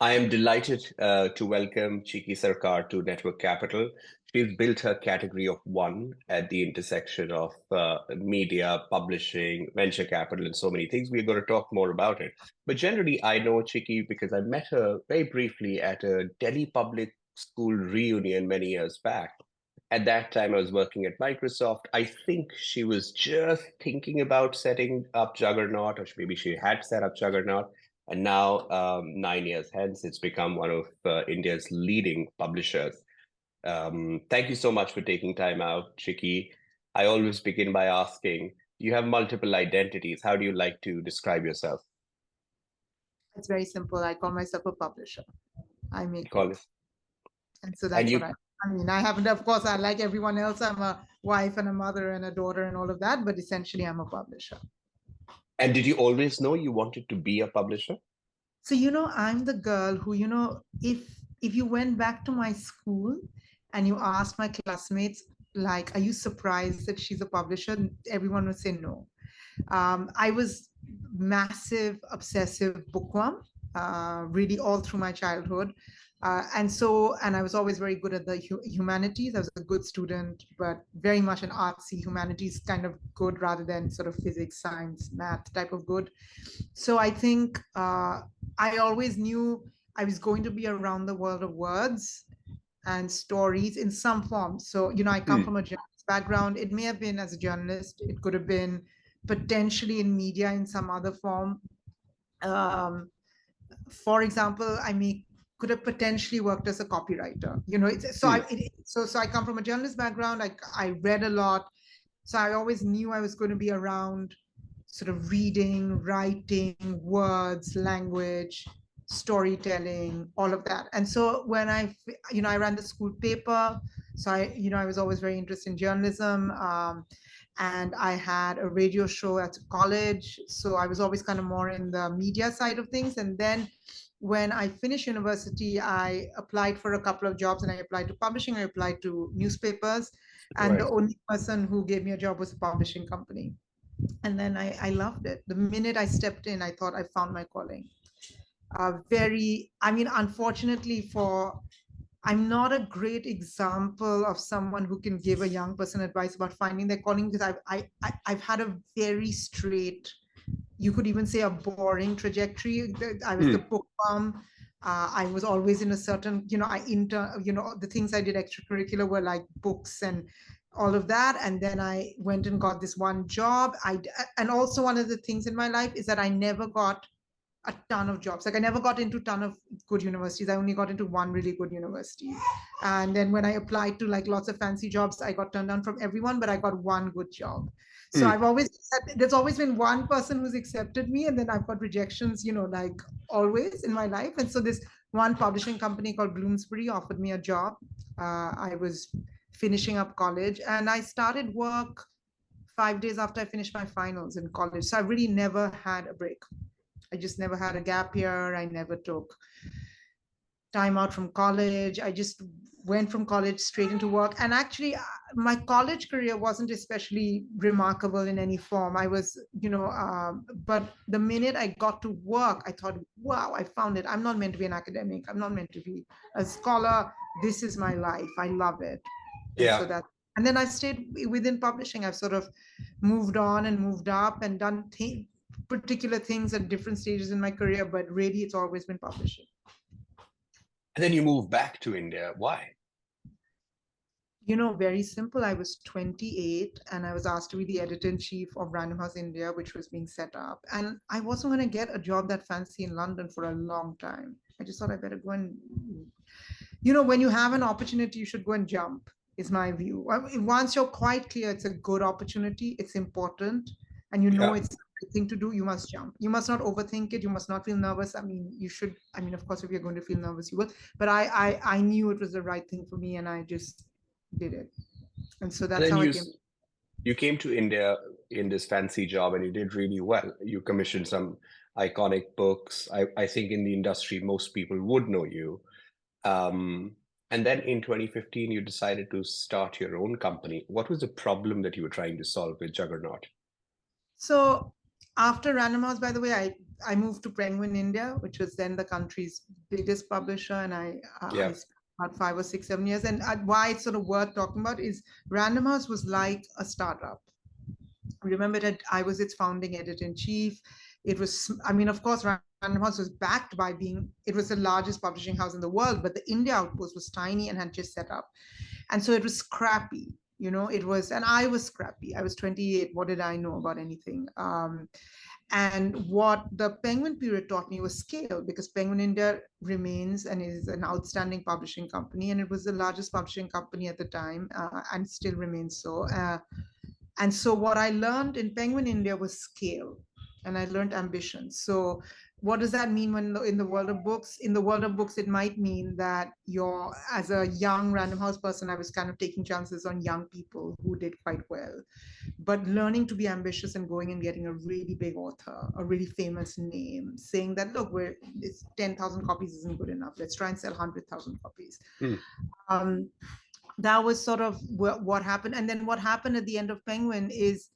I am delighted to welcome Chiki Sarkar to Network Capital. She's built her category of one at the intersection of media, publishing, venture capital, and so many things. We're going to talk more about it. But generally, I know Chiki because I met her very briefly at a Delhi public school reunion many years back. At that time, I was working at Microsoft. I think she was just thinking about setting up Juggernaut, or maybe she had set up Juggernaut. And now, 9 years hence, it's become one of India's leading publishers. Thank you so much for taking time out, Chiki. I always begin by asking, you have multiple identities. How do you like to describe yourself? It's very simple. I call myself a publisher. I make Call it. books. And so And that's what you I mean. I haven't, of course, I like everyone else. I'm a wife and a mother and a daughter and all of that, but essentially I'm a publisher. and did you always know you wanted to be a publisher? So, I'm the girl who, if you went back to my school and you asked my classmates, like, are you surprised that she's a publisher? Everyone would say no. I was massive, obsessive bookworm, really all through my childhood. And I was always very good at the humanities. I was a good student, but very much an artsy humanities kind of good rather than sort of physics, science, math type of good. So I think I always knew I was going to be around the world of words and stories in some form. So, I come from a journalist background. It may have been as a journalist, it could have been potentially in media in some other form. For example, could have potentially worked as a copywriter. So I come from a journalist background. I read a lot, so I always knew I was going to be around sort of reading, writing, words, language, storytelling, all of that. And so when I ran the school paper, so I was always very interested in journalism. And I had a radio show at college. So I was always kind of more in the media side of things. And then when I finished university, I applied for a couple of jobs, and I applied to publishing, I applied to newspapers. And the only person who gave me a job was a publishing company. And then I loved it. The minute I stepped in, I thought I found my calling. Unfortunately I'm not a great example of someone who can give a young person advice about finding their calling, because I've had a very straight, you could even say a boring trajectory. I was the bookworm. I was always in a certain, the things I did extracurricular were like books and all of that. And then I went and got this one job. And also one of the things in my life is that I never got a ton of jobs. Like I never got into a ton of good universities. I only got into one really good university. And then when I applied to like lots of fancy jobs, I got turned down from everyone, but I got one good job. So there's always been one person who's accepted me, and then I've got rejections, like always in my life. And so this one publishing company called Bloomsbury offered me a job. I was finishing up college, and I started work 5 days after I finished my finals in college. So I really never had a break. I just never had a gap year. I never took time out from college. I just went from college straight into work. And actually, my college career wasn't especially remarkable in any form. I was, but the minute I got to work, I thought, wow, I found it. I'm not meant to be an academic. I'm not meant to be a scholar. This is my life. I love it. Yeah. And then I stayed within publishing. I've sort of moved on and moved up and done particular things at different stages in my career, but really it's always been publishing. And then you moved back to India. Why? Very simple. I was 28 and I was asked to be the editor-in-chief of Random House India, which was being set up. And I wasn't going to get a job that fancy in London for a long time. I just thought I better go and, when you have an opportunity, you should go and jump, is my view. Once you're quite clear it's a good opportunity, it's important, and it's the right thing to do, you must jump. You must not overthink it. You must not feel nervous. You should, of course, if you're going to feel nervous, you will. But I knew it was the right thing for me, and I just did it. And so that's how I came. You came to India in this fancy job, and you did really well. You commissioned some iconic books. I think in the industry, most people would know you. And then in 2015, you decided to start your own company. What was the problem that you were trying to solve with Juggernaut? So After Random House, by the way, I moved to Penguin India, which was then the country's biggest publisher, and I Yeah. spent about 5 or 6, 7 years. And why it's sort of worth talking about is Random House was like a startup. Remember that I was its founding editor in chief. It was, I mean, of course, Random House was backed by being, it was the largest publishing house in the world, but the India outpost was tiny and had just set up. And so it was scrappy, it was, and I was scrappy. I was 28. What did I know about anything? And what the Penguin period taught me was scale, because Penguin India remains and is an outstanding publishing company. And it was the largest publishing company at the time, and still remains so. And so what I learned in Penguin India was scale, and I learned ambition. So what does that mean when in the world of books? In the world of books, it might mean that you're, as a young Random House person, I was kind of taking chances on young people who did quite well, but learning to be ambitious and going and getting a really big author, a really famous name, saying that, look, it's 10,000 copies isn't good enough. Let's try and sell 100,000 copies. Um, that was sort of what happened. And then what happened at the end of Penguin is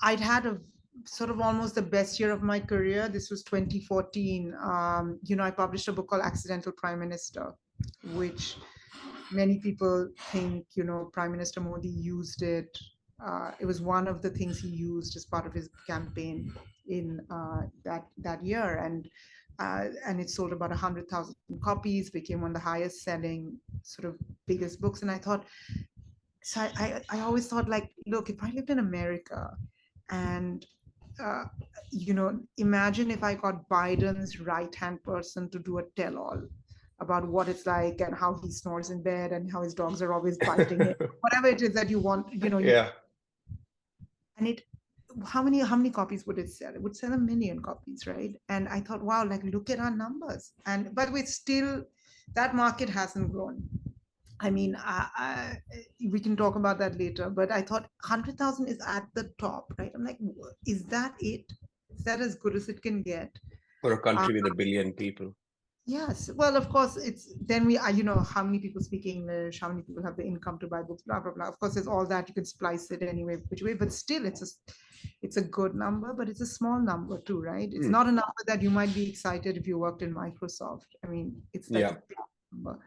I'd had a sort of almost the best year of my career. This was 2014. I published a book called Accidental Prime Minister, which many people think, Prime Minister Modi used it. It was one of the things he used as part of his campaign in that year. And it sold about 100,000 copies, became one of the highest selling sort of biggest books. And I thought, so I always thought, like, look, if I lived in America and imagine if I got Biden's right-hand person to do a tell-all about what it's like and how he snores in bed and how his dogs are always biting it, whatever it is that you want, Yeah. And how many copies would it sell? It would sell 1 million copies, right? And I thought, wow, like, look at our numbers. And but with still, that market hasn't grown. I mean, we can talk about that later, but I thought 100,000 is at the top, right? I'm like, is that it? Is that as good as it can get? For a country with 1 billion people. Yes. Well, of course, it's then how many people speak English, how many people have the income to buy books, blah, blah, blah. Of course, there's all that. You can splice it anyway, which way, but still, it's a good number, but it's a small number too, right? It's not a number that you might be excited if you worked in Microsoft. I mean, it's like a big number.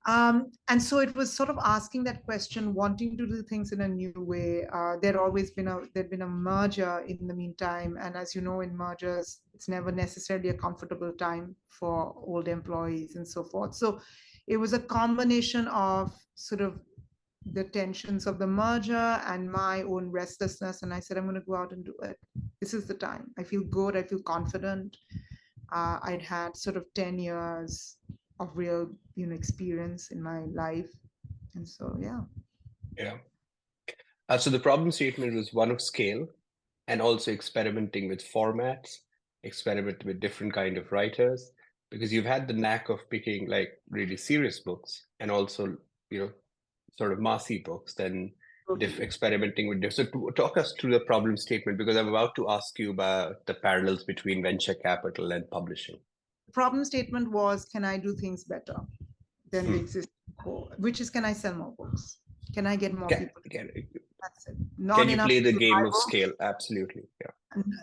And so it was sort of asking that question, wanting to do things in a new way. There'd been a merger in the meantime, and as you know, in mergers, it's never necessarily a comfortable time for old employees and so forth. So it was a combination of sort of the tensions of the merger and my own restlessness. And I said, I'm going to go out and do it. This is the time. I feel good. I feel confident. I'd had sort of 10 years of real, experience in my life. And so, Yeah. So the problem statement was one of scale and also experimenting with formats, experiment with different kind of writers, because you've had the knack of picking like really serious books and also, sort of massy books, then experimenting with different. So talk us through the problem statement, because I'm about to ask you about the parallels between venture capital and publishing. the problem statement was, can I do things better than the existing core? Which is, can I sell more books? Can I get more people? That's it. Can you play the game of scale? Absolutely. Yeah.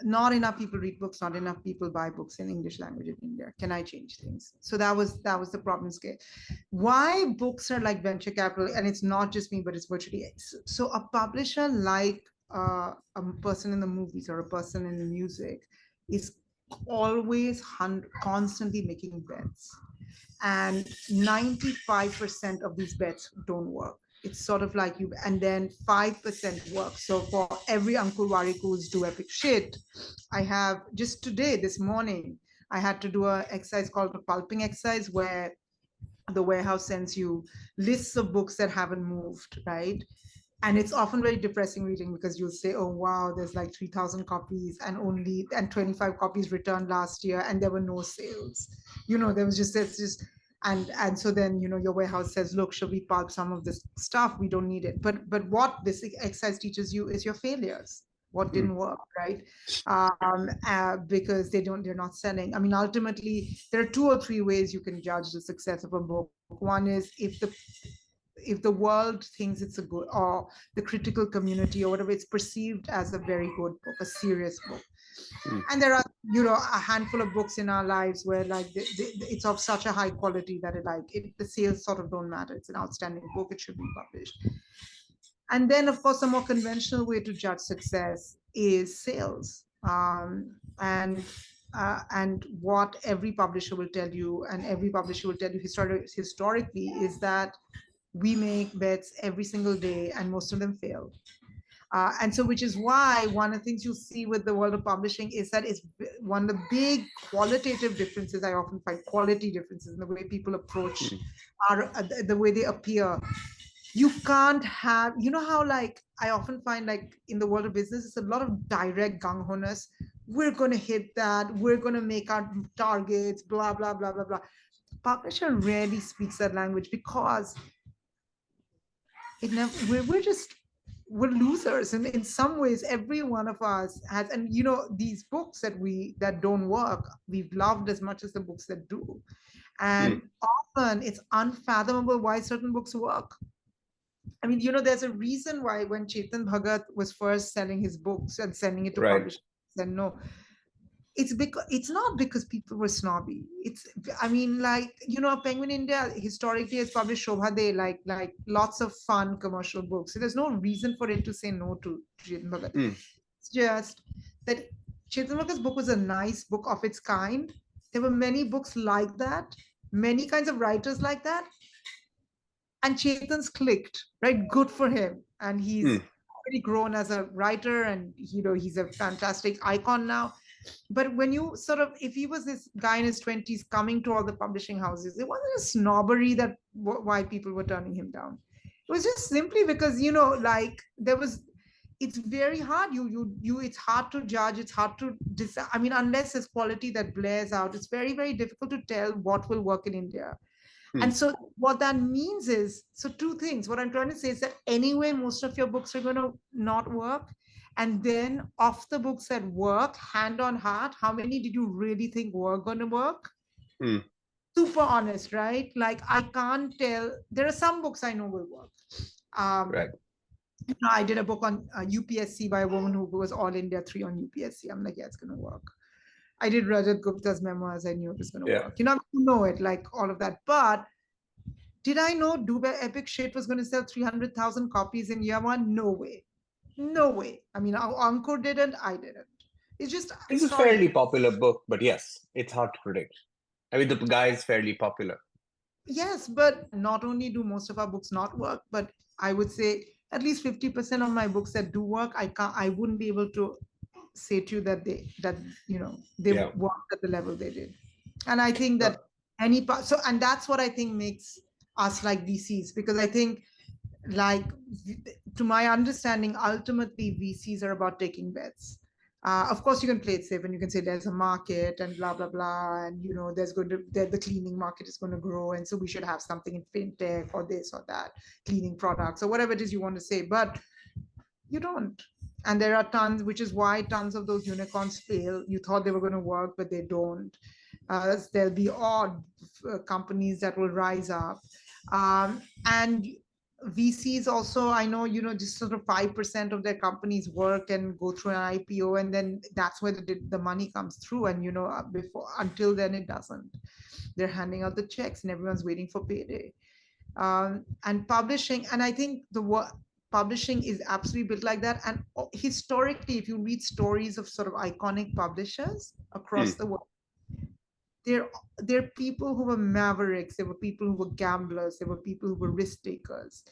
Not enough people read books, not enough people buy books in English language in India. Can I change things? So that was the problem scale. Why books are like venture capital, and it's not just me, but it's virtually so a publisher, like a person in the movies or a person in the music, is always constantly making bets, and 95% of these bets don't work. It's sort of like you, and then 5% work. So for every Ankur Warikoo who's do epic shit, I have just today, this morning, I had to do an exercise called the pulping exercise, where the warehouse sends you lists of books that haven't moved, right? And it's often very depressing reading, because you'll say, oh, wow, there's like 3,000 copies and 25 copies returned last year, and there were no sales. There was just, and so then, your warehouse says, look, should we pulp some of this stuff? We don't need it. But what this exercise teaches you is your failures, what didn't work, right? Because they're not selling. I mean, ultimately, there are 2 or 3 ways you can judge the success of a book. One is, if if the world thinks it's a good, or the critical community or whatever, it's perceived as a very good book, a serious book. And there are, a handful of books in our lives where like it's of such a high quality that the sales sort of don't matter. It's an outstanding book. It should be published. And then, of course, a more conventional way to judge success is sales. And what every publisher will tell you, and every publisher will tell you historically, is that we make bets every single day, and most of them fail. And so, which is why one of the things you see with the world of publishing is that it's one of the big qualitative differences. I often find quality differences in the way people approach the way they appear. You can't have, how like I often find like in the world of business, it's a lot of direct gung-ho-ness. We're going to hit that. We're going to make our targets, blah, blah, blah, blah, blah. Publisher rarely speaks that language because we're losers. And in some ways, every one of us has, and these books that don't work, we've loved as much as the books that do. And often it's unfathomable why certain books work. I mean, there's a reason why when Chetan Bhagat was first selling his books and sending it to publishers, said no. It's not because people were snobby. Penguin India historically has published Shobha De, like lots of fun commercial books. So there's no reason for it to say no to Chetan Bhagat. It's just that Chetan Bhagat's book was a nice book of its kind. There were many books like that, many kinds of writers like that. And Chetan's clicked, right? Good for him. And he's already grown as a writer, and he's a fantastic icon now. But when you if he was this guy in his 20s coming to all the publishing houses, it wasn't a snobbery that why people were turning him down. It was just simply because, it's very hard. It's hard to judge. It's hard to decide. I mean, unless there's quality that blares out, it's very, very difficult to tell what will work in India. And so what that means is, two things. What I'm trying to say is that anyway, most of your books are going to not work. And then of the books that work, hand on heart, how many did you really think were going to work? Super honest, right? Like I can't tell. There are some books I know will work. Right. I did a book on UPSC by a woman who was all India 3 on UPSC. I'm like, yeah, it's going to work. I did Rajat Gupta's memoirs. I knew it was going to work. I know it, like all of that. But did I know Dubai Epic Shit was going to sell 300,000 copies in year one? No way. No way. I mean, Ankur didn't, I didn't. It's a fairly popular book, but yes, it's hard to predict. I mean, the guy is fairly popular. Yes, but not only do most of our books not work, but I would say at least 50% of my books that do work, I wouldn't be able to say to you that they worked at the level they did. And I think that and that's what I think makes us like VCs, because I think, like, to my understanding, ultimately VCs are about taking bets. Of course, you can play it safe and you can say there's a market and blah, blah, blah. And, the cleaning market is going to grow. And so we should have something in fintech or this or that, cleaning products or whatever it is you want to say. But you don't. And there are tons, which is why tons of those unicorns fail. You thought they were going to work, but they don't. There'll be odd companies that will rise up. And VCs also, I know, just 5% of their companies work and go through an IPO, and then that's where the money comes through. And, until then, it doesn't. They're handing out the checks and everyone's waiting for payday. And publishing, and I think publishing is absolutely built like that. And historically, if you read stories of iconic publishers across the world, there are people who were mavericks, there were people who were gamblers, there were people who were risk takers,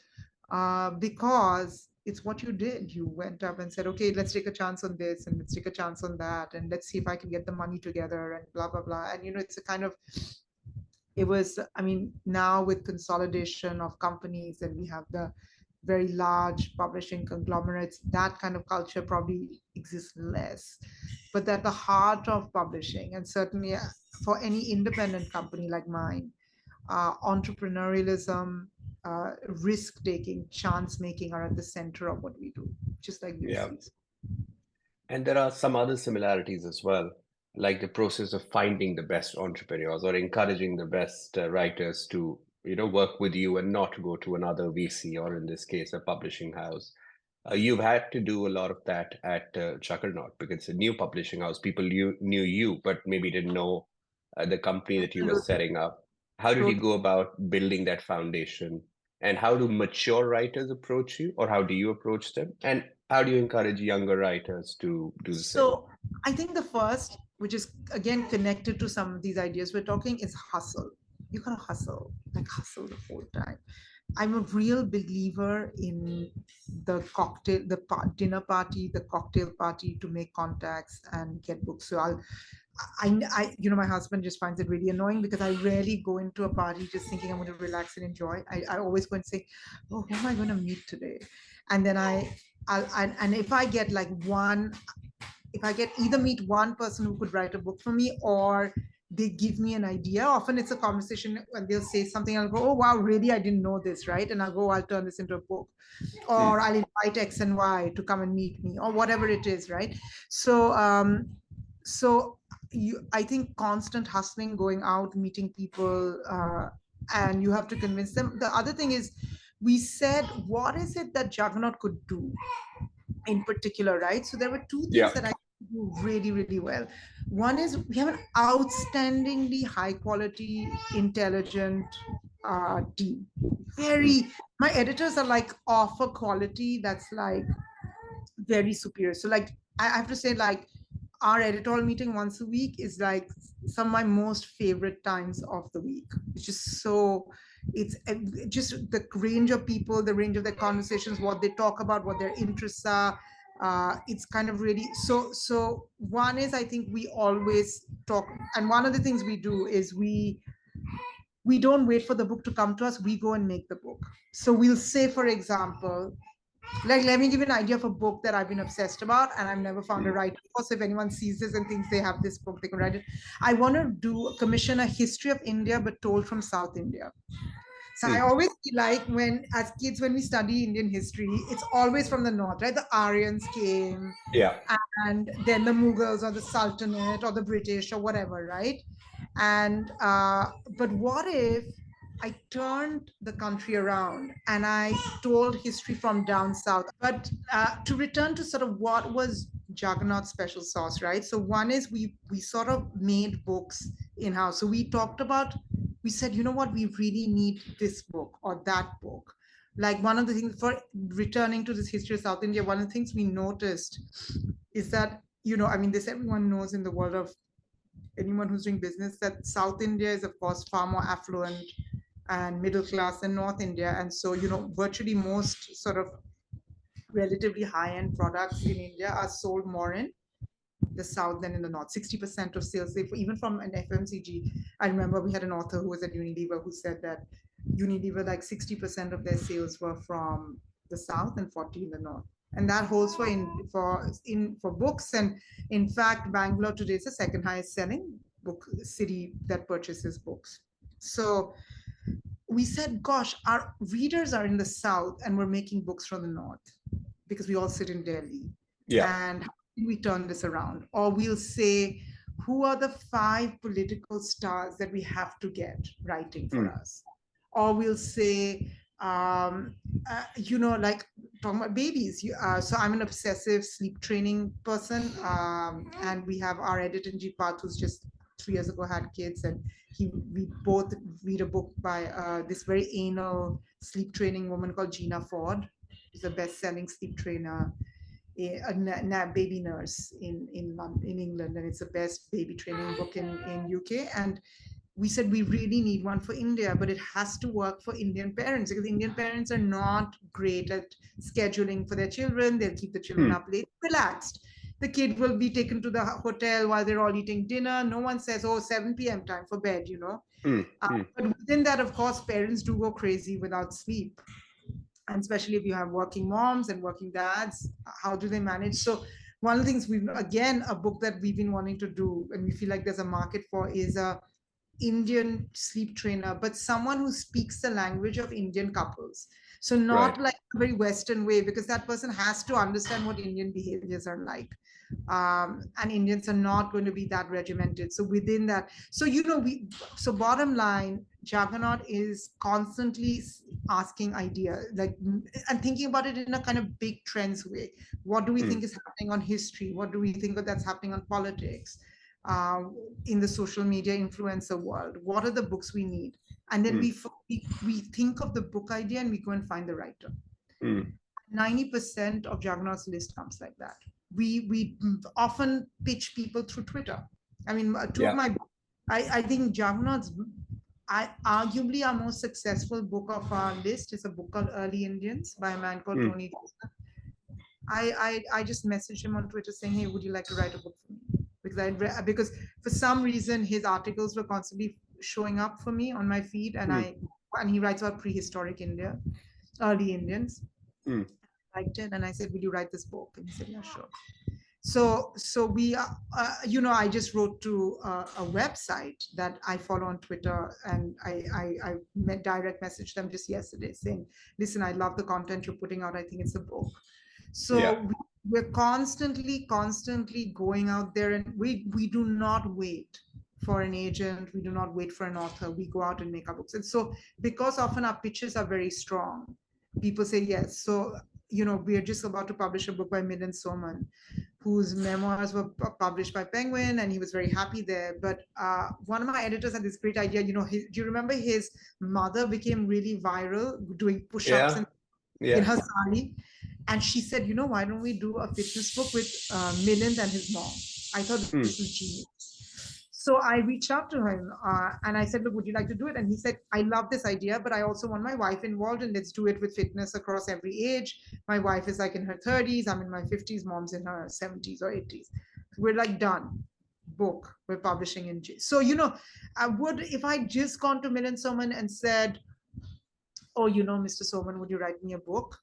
because it's what you did. You went up and said, okay, let's take a chance on this and let's take a chance on that, and let's see if I can get the money together and blah, blah, blah. And, it's a kind of, now with consolidation of companies, and we have the very large publishing conglomerates, that kind of culture probably exists less. But at the heart of publishing, and certainly for any independent company like mine, entrepreneurialism, risk-taking, chance-making are at the center of what we do, just like VCs. Yeah. And there are some other similarities as well, like the process of finding the best entrepreneurs or encouraging the best writers to work with you and not go to another VC, or in this case, a publishing house. You've had to do a lot of that at Juggernaut because it's a new publishing house. People knew you, but maybe didn't know the company that you were Absolutely. setting up. How did you Totally. go about building that foundation? And how do mature writers approach you, or how do you approach them? And how do you encourage younger writers to do the same? So I think the first, which is again connected to some of these ideas we're talking, is hustle. You gotta hustle, like hustle the whole time. I'm a real believer in the cocktail, dinner party, the cocktail party to make contacts and get books. So my husband just finds it really annoying because I rarely go into a party just thinking I'm going to relax and enjoy. I always go and say, oh, who am I going to meet today? And then and if I get like if I get either meet one person who could write a book for me, or they give me an idea. Often it's a conversation and they'll say something. I'll go, oh, wow, really? I didn't know this, right? And I'll go, I'll turn this into a book. Or I'll invite X and Y to come and meet me, or whatever it is, right? So, I think constant hustling, going out, meeting people, and you have to convince them. The other thing is, we said, what is it that Juggernaut could do in particular, right? So there were two things that I do really, really well. One is we have an outstandingly high quality, intelligent team. My editors are like of a quality that's like very superior. So like I have to say, like, our editorial meeting once a week is like some of my most favorite times of the week. It's just so, it's just the range of people, the range of their conversations, what they talk about, what their interests are. It's kind of really so one is, I think we always talk, and one of the things we do is we don't wait for the book to come to us, we go and make the book. So we'll say, for example, like, let me give you an idea of a book that I've been obsessed about and I've never found a writer for. So if anyone sees this and thinks they have this book, they can write it. I want to commission a history of India, but told from South India. So I always feel like as kids, when we study Indian history, it's always from the north, right? The Aryans came, and then the Mughals or the Sultanate or the British or whatever, right? And but what if I turned the country around and I told history from down south? But to return to sort of what was Juggernaut's special sauce, right? So one is we sort of made books in-house. So we said, you know what, we really need this book or that book. Like, one of the things, for returning to this history of South India, one of the things we noticed is that, I mean, this everyone knows in the world of anyone who's doing business, that South India is, of course, far more affluent and middle class than North India. And so, virtually most sort of relatively high-end products in India are sold more in the South than in the North. 60% of sales, even from an FMCG. I remember we had an author who was at Unilever who said that Unilever, like 60% of their sales were from the South and 40 in the North. And that holds for books. And in fact, Bangalore today is the second highest selling book city that purchases books. So we said, gosh, our readers are in the South and we're making books from the North because we all sit in Delhi. And how can we turn this around? Or we'll say, who are the 5 political stars that we have to get writing for us? Or we'll say, like talking about babies. So I'm an obsessive sleep training person. And we have our editor, Jipat, who's just 3 years ago had kids, and we both read a book by this very anal sleep training woman called Gina Ford. She's a best-selling sleep trainer, a baby nurse in England, and it's the best baby training book in UK. And we said we really need one for India, but it has to work for Indian parents, because Indian parents are not great at scheduling for their children. They'll keep the children up late, relaxed. The kid will be taken to the hotel while they're all eating dinner. No one says, oh, 7 p.m. time for bed, But within that, of course, parents do go crazy without sleep. And especially if you have working moms and working dads, how do they manage? So one of the things a book that we've been wanting to do and we feel like there's a market for is a Indian sleep trainer, but someone who speaks the language of Indian couples. So not Right. like a very Western way, because that person has to understand what Indian behaviors are like. And Indians are not going to be that regimented. So within that, so so bottom line, Juggernaut is constantly asking ideas, like, and thinking about it in a kind of big trends way. What do we think is happening on history? What do we think that's happening on politics? uh, in the social media influencer world? What are the books we need? And then we think of the book idea and we go and find the writer. 90% of Juggernaut's list comes like that. We often pitch people through Twitter. I mean, two of Yeah. my, I think Juggernaut's, arguably our most successful book of our list is a book called Early Indians by a man called Tony. I just messaged him on Twitter saying, hey, would you like to write a book for me? Because for some reason his articles were constantly showing up for me on my feed, and he writes about prehistoric India, early Indians. I liked it, and I said, will you write this book? And he said, yeah, sure. So we I just wrote to a website that I follow on Twitter, and I direct messaged them just yesterday saying, listen, I love the content you're putting out. I think it's a book. So we're constantly going out there, and we do not wait for an agent. We do not wait for an author. We go out and make our books. And so because often our pitches are very strong, people say yes. So, we are just about to publish a book by Milind Soman, whose memoirs were published by Penguin, and he was very happy there. But one of my editors had this great idea. Do you remember his mother became really viral doing push-ups in her sari? And she said, why don't we do a fitness book with Milind and his mom? I thought this was genius. So I reached out to him and I said, look, would you like to do it? And he said, I love this idea, but I also want my wife involved, and let's do it with fitness across every age. My wife is like in her 30s. I'm in my 50s. Mom's in her 70s or 80s. We're like, done. Book. We're publishing in J. So, I would, if I just gone to Milind Soman and said, oh, Mr. Soman, would you write me a book?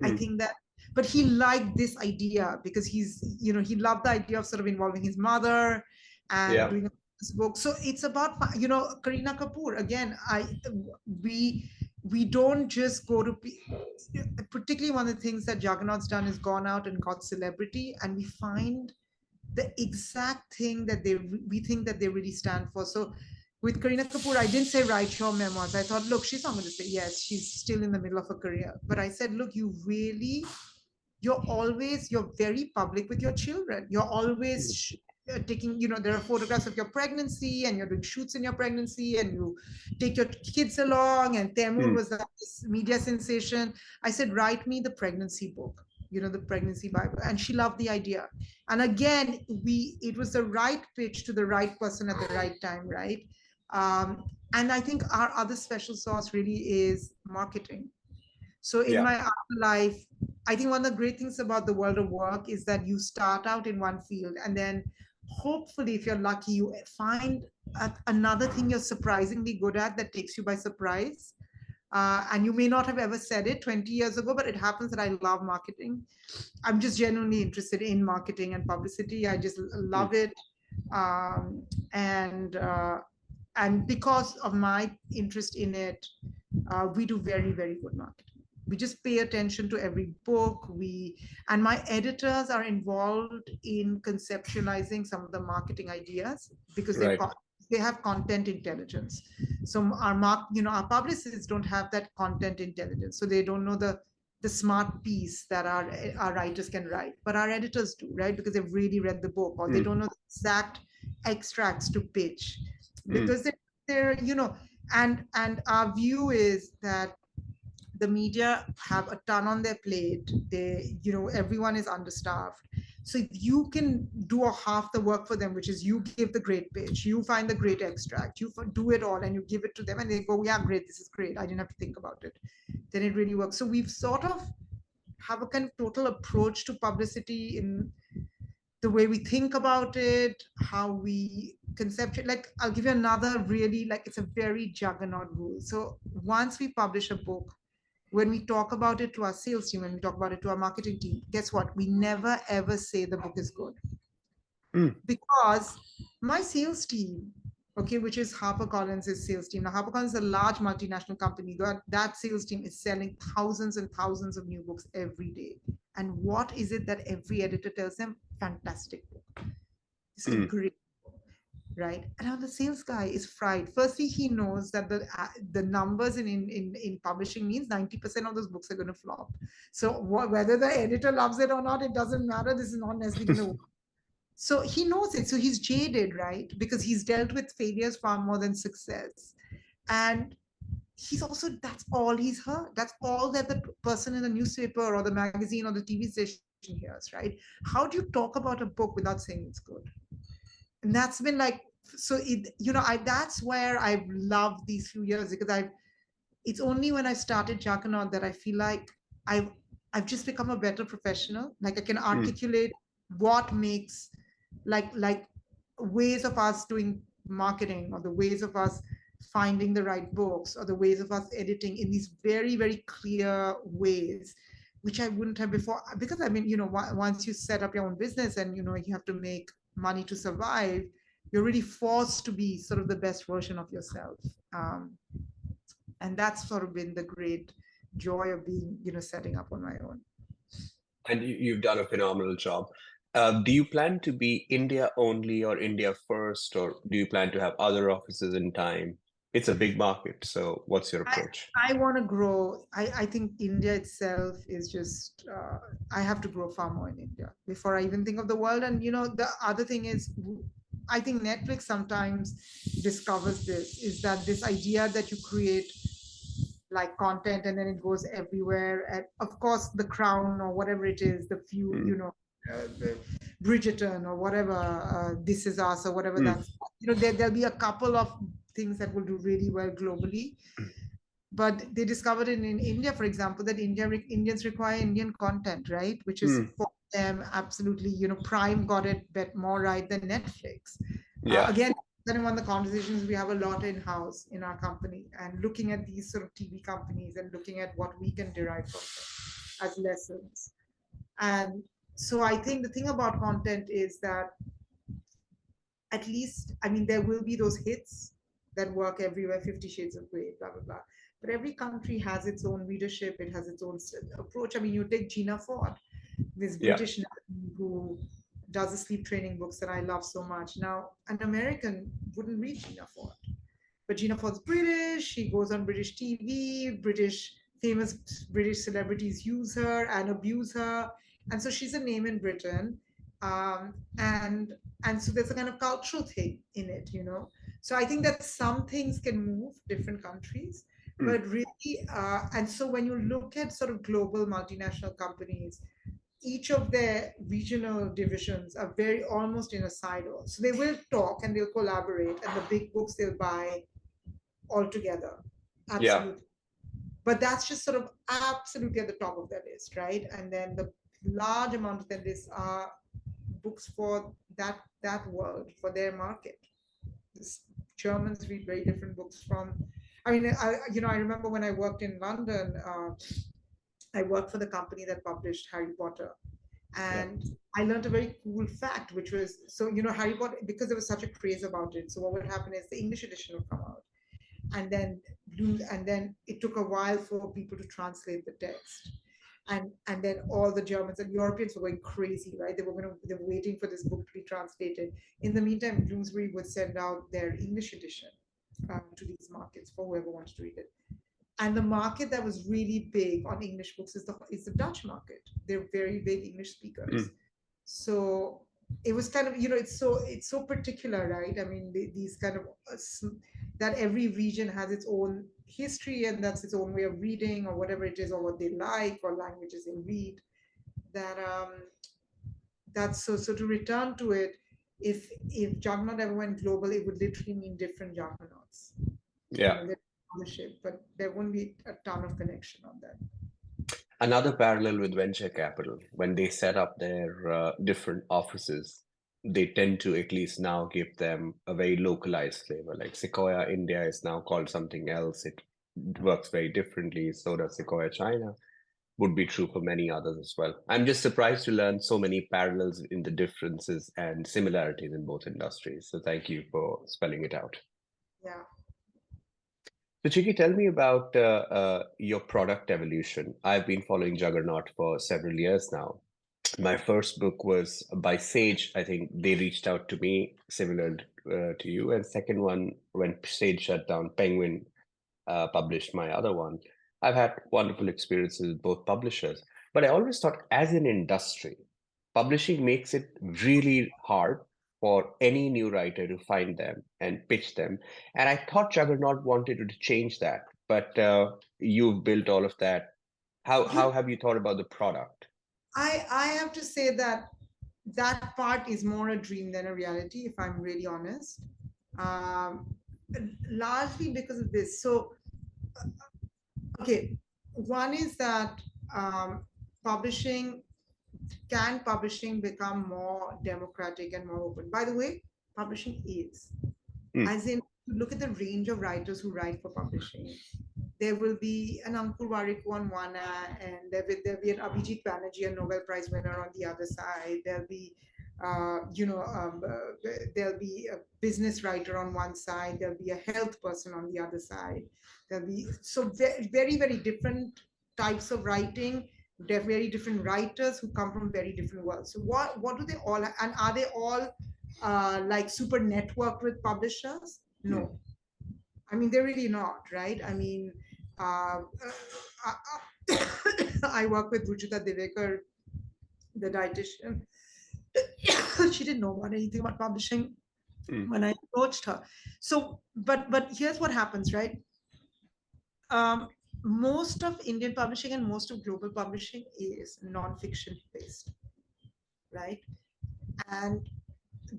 I think that, but he liked this idea because he's, he loved the idea of sort of involving his mother and doing this book. So it's about, Kareena Kapoor. Again, we don't just go to, particularly one of the things that Juggernaut's done is gone out and got celebrity, and we find the exact thing that we think that they really stand for. So with Kareena Kapoor, I didn't say write your memoirs. I thought, look, she's not going to say yes. She's still in the middle of her career. But I said, look, you're very public with your children. You're always taking, there are photographs of your pregnancy, and you're doing shoots in your pregnancy, and you take your kids along, and Taimur was this media sensation. I said, write me the pregnancy book, the pregnancy Bible. And she loved the idea. And again, it was the right pitch to the right person at the right time, right? And I think our other special sauce really is marketing. So in my afterlife, I think one of the great things about the world of work is that you start out in one field, and then hopefully, if you're lucky, you find another thing you're surprisingly good at that takes you by surprise. And you may not have ever said it 20 years ago, but it happens that I love marketing. I'm just genuinely interested in marketing and publicity. I just love it. And because of my interest in it, we do very, very good marketing. We just pay attention to every book. And my editors are involved in conceptualizing some of the marketing ideas because they have content intelligence. So our publicists don't have that content intelligence. So they don't know the smart piece that our writers can write, but our editors do, right? Because they've really read the book, or they don't know the exact extracts to pitch. Because they're and our view is that the media have a ton on their plate. Everyone is understaffed. So if you can do half the work for them, which is you give the great pitch, you find the great extract, you do it all, and you give it to them, and they go, yeah, great, this is great, I didn't have to think about it, then it really works. So we've sort of have a kind of total approach to publicity in the way we think about it, how we conceptualize. Like, I'll give you another really, it's a very Juggernaut rule. So once we publish a book, when we talk about it to our sales team, when we talk about it to our marketing team, guess what? We never, ever say the book is good. Because my sales team okay, which is HarperCollins' sales team. Now, HarperCollins is a large multinational company. That sales team is selling thousands and thousands of new books every day. And what is it that every editor tells them? Fantastic book. This is a Mm. great, right? And now the sales guy is fried. Firstly, he knows that the numbers in publishing means 90% of those books are going to flop. So whether the editor loves it or not, it doesn't matter. This is not necessarily going to. So he knows it. So he's jaded, right? Because he's dealt with failures far more than success. And he's also, that's all he's heard. That's all that the person in the newspaper or the magazine or the TV station hears, right? How do you talk about a book without saying it's good? And that's been like, so it, that's where I've loved these few years, because it's only when I started Juggernaut that I feel like I've I've just become a better professional. Like I can Mm. articulate what makes, like ways of us doing marketing, or the ways of us finding the right books, or the ways of us editing in these very, very clear ways, which I wouldn't have before. Because I mean, once you set up your own business and you have to make money to survive, you're really forced to be sort of the best version of yourself. Um, and that's sort of been the great joy of being setting up on my own. And you've done a phenomenal job. Do you plan to be India only or India first, or do you plan to have other offices in time? It's a big market, so what's your I, approach? I want to grow. I think India itself is just, I have to grow far more in India before I even think of the world. And, the other thing is, I think Netflix sometimes discovers this, is that this idea that you create like content and then it goes everywhere. And of course, The Crown or whatever it is, the few, Mm. the Bridgerton or whatever, This Is Us or whatever Mm. that's, there'll be a couple of things that will do really well globally. But they discovered in India, for example, that Indians require Indian content, right? Which is Mm. for them absolutely, Prime got it more right than Netflix. Yeah. Again, that in one of the conversations we have a lot in house in our company, and looking at these sort of TV companies and looking at what we can derive from them as lessons. And so I think the thing about content is that, at least, I mean, there will be those hits that work everywhere, 50 Shades of Grey, blah, blah, blah. But every country has its own readership, it has its own approach. I mean, you take Gina Ford, this Yeah. British who does the sleep training books that I love so much. Now, an American wouldn't read Gina Ford, but Gina Ford's British. She goes on British TV. Famous British celebrities use her and abuse her, and so she's a name in Britain. Um, and and so there's a kind of cultural thing in it. So I think that some things can move different countries, Mm. but really, and so when you look at sort of global multinational companies, each of their regional divisions are very almost in a silo. So they will talk and they'll collaborate, and the big books they'll buy all together. Yeah. Absolutely. But that's just sort of absolutely at the top of their list, right? And then the large amount of their list are books for that world, for their market. This, Germans read very different books from. I mean, I remember when I worked in London. I worked for the company that published Harry Potter, Yeah. and I learned a very cool fact, which was, so Harry Potter, because there was such a craze about it. So what would happen is the English edition would come out, and then it took a while for people to translate the text, and then all the Germans and Europeans were going crazy, right? They were waiting for this book to be translated. In the meantime, Bloomsbury would send out their English edition to these markets for whoever wants to read it. And the market that was really big on English books is the Dutch market. They're very big English speakers. Mm. So it was kind of, it's so particular, right? I mean, these kind of that every region has its own history, and that's its own way of reading, or whatever it is, or what they like, or languages they read. That that's so to return to it, if Juggernaut ever went global, it would literally mean different Juggernauts. Yeah. Their ownership, but there won't be a ton of connection on that. Another parallel with venture capital, when they set up their different offices, they tend to at least now give them a very localized flavor. Like Sequoia India is now called something else. It works very differently. So does Sequoia China. would be true for many others as well. I'm just surprised to learn so many parallels in the differences and similarities in both industries. So thank you for spelling it out. Yeah. So Chiki, tell me about your product evolution. I've been following Juggernaut for several years now. My first book was by Sage. I think they reached out to me, similar to you. And second one, when Sage shut down, Penguin published my other one. I've had wonderful experiences with both publishers, but I always thought as an industry, publishing makes it really hard for any new writer to find them and pitch them. And I thought Juggernaut wanted to change that, but you've built all of that. How have you thought about the product? I have to say that that part is more a dream than a reality, if I'm really honest. Um, Largely because of this. So, okay, one is that publishing publishing become more democratic and more open? By the way, publishing is. As in, look at the range of writers who write for publishing. There will be an Ankur Warikoo on one and there'll be an Abhijit Banerjee, a Nobel Prize winner on the other side. There'll be there'll be a business writer on one side. There'll be a health person on the other side. There'll be very, very different types of writing. They're very different writers who come from very different worlds. So what do they all and are they all like super networked with publishers? No, I mean they're really not, right? I mean, I work with Rujuta Diwekar, the dietitian. She didn't know about anything about publishing when I approached her. So, but here's what happens, right? Most of Indian publishing and most of global publishing is non-fiction based, right? And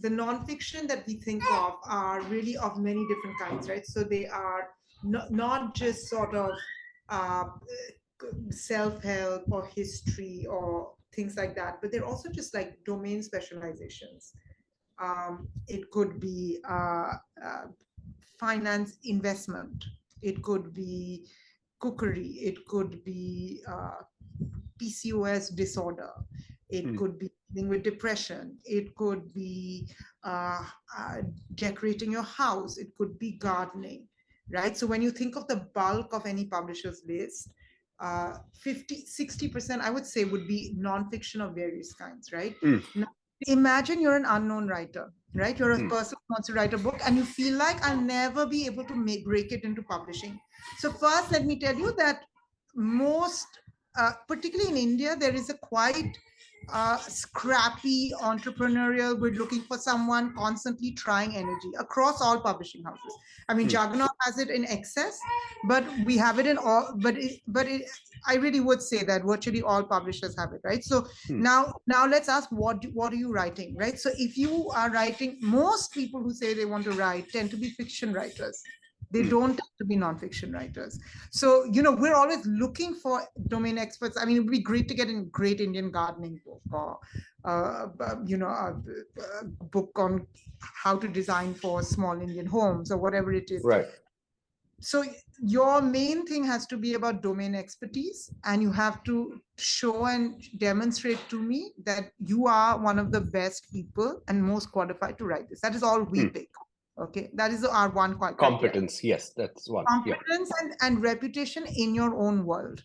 the non-fiction that we think of are really of many different kinds, right? So they are not just sort of self-help or history or things like that, but they're also just like domain specializations. It could be finance investment. It could be cookery. It could be PCOS disorder. It could be dealing with depression. It could be decorating your house. It could be gardening, right? So when you think of the bulk of any publisher's list, 50-60%, I would say, would be nonfiction of various kinds, right? Now, imagine you're an unknown writer, right? You're a person who wants to write a book and you feel like I'll never be able to break it into publishing. So first, let me tell you that most, particularly in India, there is a quite scrappy entrepreneurial, we're looking for someone constantly trying energy across all publishing houses. I mean, Juggernaut has it in excess, but we have it in all, I really would say that virtually all publishers have it, right? So now let's ask, what are you writing, right? So if you are writing, most people who say they want to write tend to be fiction writers. They don't have to be nonfiction writers. So, we're always looking for domain experts. I mean, it would be great to get a great Indian gardening book or, a book on how to design for small Indian homes or whatever it is. Right. So your main thing has to be about domain expertise, and you have to show and demonstrate to me that you are one of the best people and most qualified to write this. That is all we pick. Okay, that is our one competence. Yes, that's one. Competence and reputation in your own world.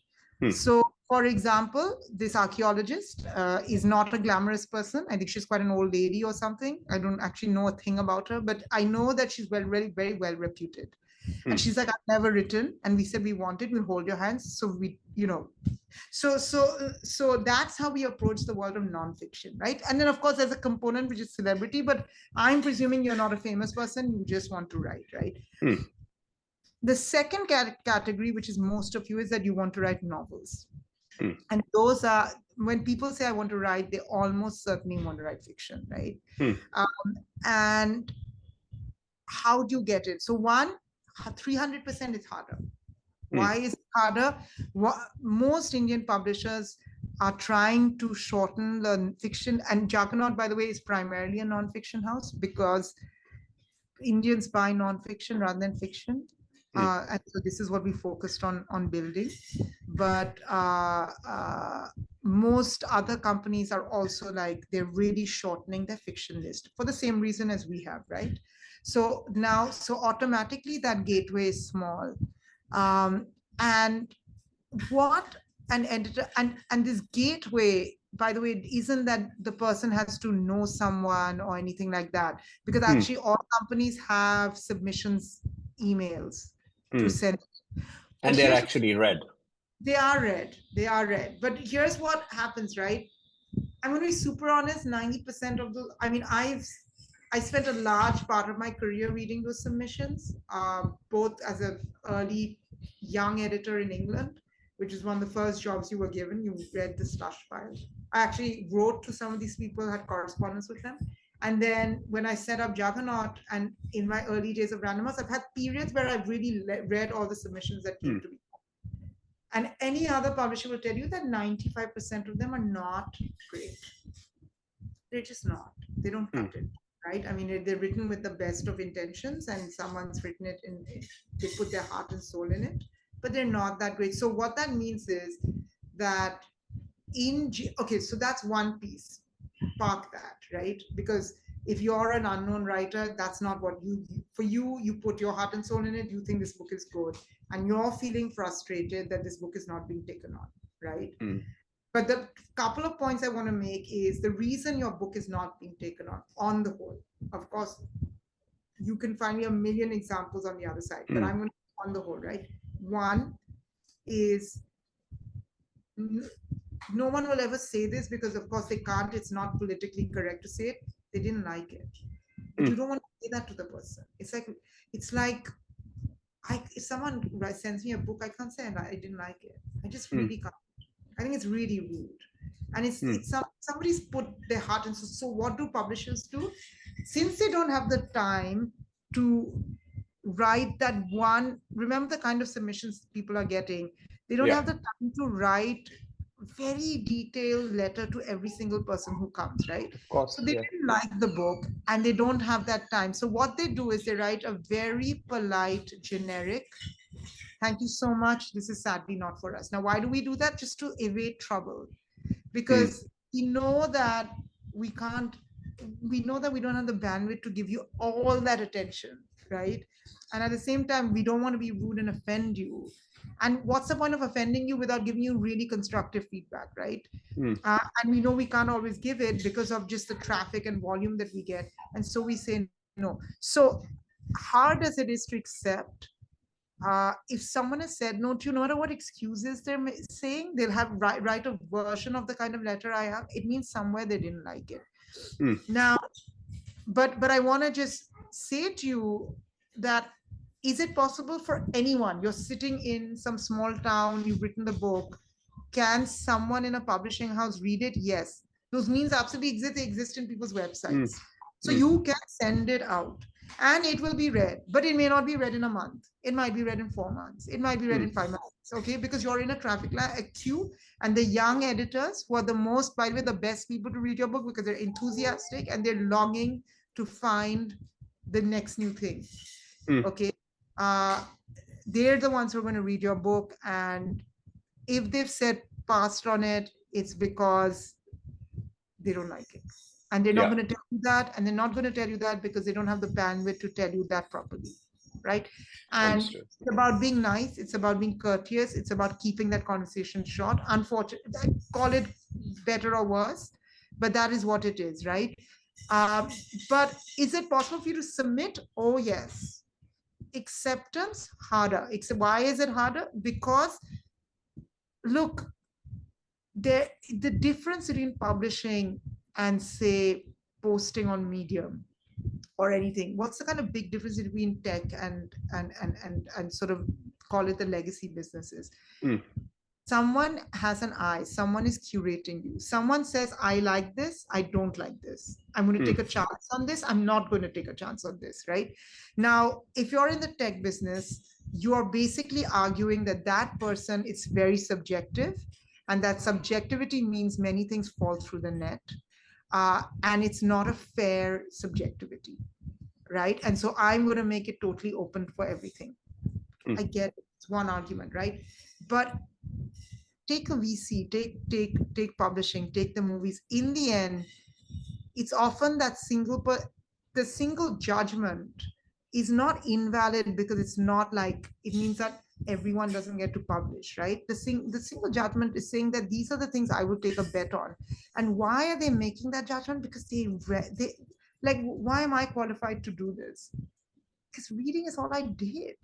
So, for example, this archaeologist is not a glamorous person. I think she's quite an old lady or something. I don't actually know a thing about her, but I know that she's very well reputed. And she's like, I've never written. And we said, we want it, we'll hold your hands. So we, so that's how we approach the world of nonfiction, right? And then of course, there's a component which is celebrity, but I'm presuming you're not a famous person, you just want to write, right? The second category, which is most of you, is that you want to write novels. And those are, when people say I want to write, they almost certainly want to write fiction, right? And how do you get it? So one, 300% is harder. Why is it harder? Most Indian publishers are trying to shorten the fiction, and Juggernaut, by the way, is primarily a non-fiction house because Indians buy non-fiction rather than fiction. And so this is what we focused on building. But most other companies are also like, they're really shortening their fiction list for the same reason as we have, right? So now, so automatically that gateway is small. And what an editor, and this gateway, by the way, isn't that the person has to know someone or anything like that, because actually all companies have submissions emails to send. But And they're actually read. They are read. They are read. But here's what happens, right? I'm going to be super honest. 90% of the, I mean, I spent a large part of my career reading those submissions, both as an early young editor in England, which is one of the first jobs you were given. You read the slush file. I actually wrote to some of these people, had correspondence with them. And then when I set up Juggernaut, and in my early days of Randomers, I've had periods where I've really read all the submissions that came to me. And any other publisher will tell you that 95% of them are not great. They're just not. They don't cut it, right? I mean, they're written with the best of intentions, and someone's written it in, they put their heart and soul in it, but they're not that great. So what that means is that okay, so that's one piece. Park that, right? Because if you're an unknown writer, that's not what you put your heart and soul in it. You think this book is good, and you're feeling frustrated that this book is not being taken on, right? But the couple of points I want to make is the reason your book is not being taken on the whole. Of course, you can find me a million examples on the other side, but I'm going to on the whole, right? One is, no one will ever say this because of course they can't, it's not politically correct to say it, they didn't like it. But you don't want to say that to the person. It's like if someone sends me a book, I can't say I didn't like it. I just really can't. I think it's really rude. And it's somebody's put their heart in. So what do publishers do? Since they don't have the time to write that one, remember the kind of submissions people are getting, they don't have the time to write very detailed letter to every single person who comes, right? Of course, so they didn't like the book and they don't have that time. So what they do is they write a very polite, generic, thank you so much, this is sadly not for us. Now, why do we do that? Just to evade trouble. Because we know that we can't, we know that we don't have the bandwidth to give you all that attention, right? And at the same time, we don't want to be rude and offend you. And what's the point of offending you without giving you really constructive feedback, right? And we know we can't always give it because of just the traffic and volume that we get. And so we say no. So hard as it is to accept, if someone has said no to you, no matter what excuses they're saying, they'll have write a version of the kind of letter I have. It means somewhere they didn't like it. Now, but I want to just say to you that, is it possible for anyone? You're sitting in some small town, you've written the book. Can someone in a publishing house read it? Yes. Those means absolutely exist. They exist in people's websites. So you can send it out and it will be read, but it may not be read in a month. It might be read in 4 months. It might be read in 5 months. Okay, because you're in a traffic light, a queue, and the young editors who are the most, by the way, the best people to read your book because they're enthusiastic and they're longing to find the next new thing. Okay. They're the ones who are going to read your book, and if they've said passed on it, it's because they don't like it, and they're not going to tell you that, and they're not going to tell you that because they don't have the bandwidth to tell you that properly, right? And it's about being nice, it's about being courteous, it's about keeping that conversation short. Unfortunately, I call it better or worse, but that is what it is, right? But is it possible for you to submit? Oh yes. Acceptance harder. Why is it harder? Because look, the difference between publishing and say posting on Medium or anything, what's the kind of big difference between tech and sort of call it the legacy businesses? Someone has an eye, someone is curating you. Someone says, I like this, I don't like this. I'm going to take a chance on this, I'm not going to take a chance on this, right? Now, if you're in the tech business, you're basically arguing that that person is very subjective, and that subjectivity means many things fall through the net. And it's not a fair subjectivity, right? And so I'm going to make it totally open for everything. I get it. It's one argument, right? But take a VC, take publishing, take the movies. In the end, it's often that the single judgment is not invalid because it's not like it means that everyone doesn't get to publish, right? The single judgment is saying that these are the things I would take a bet on. And why are they making that judgment? Because they like, why am I qualified to do this? Because reading is all I did.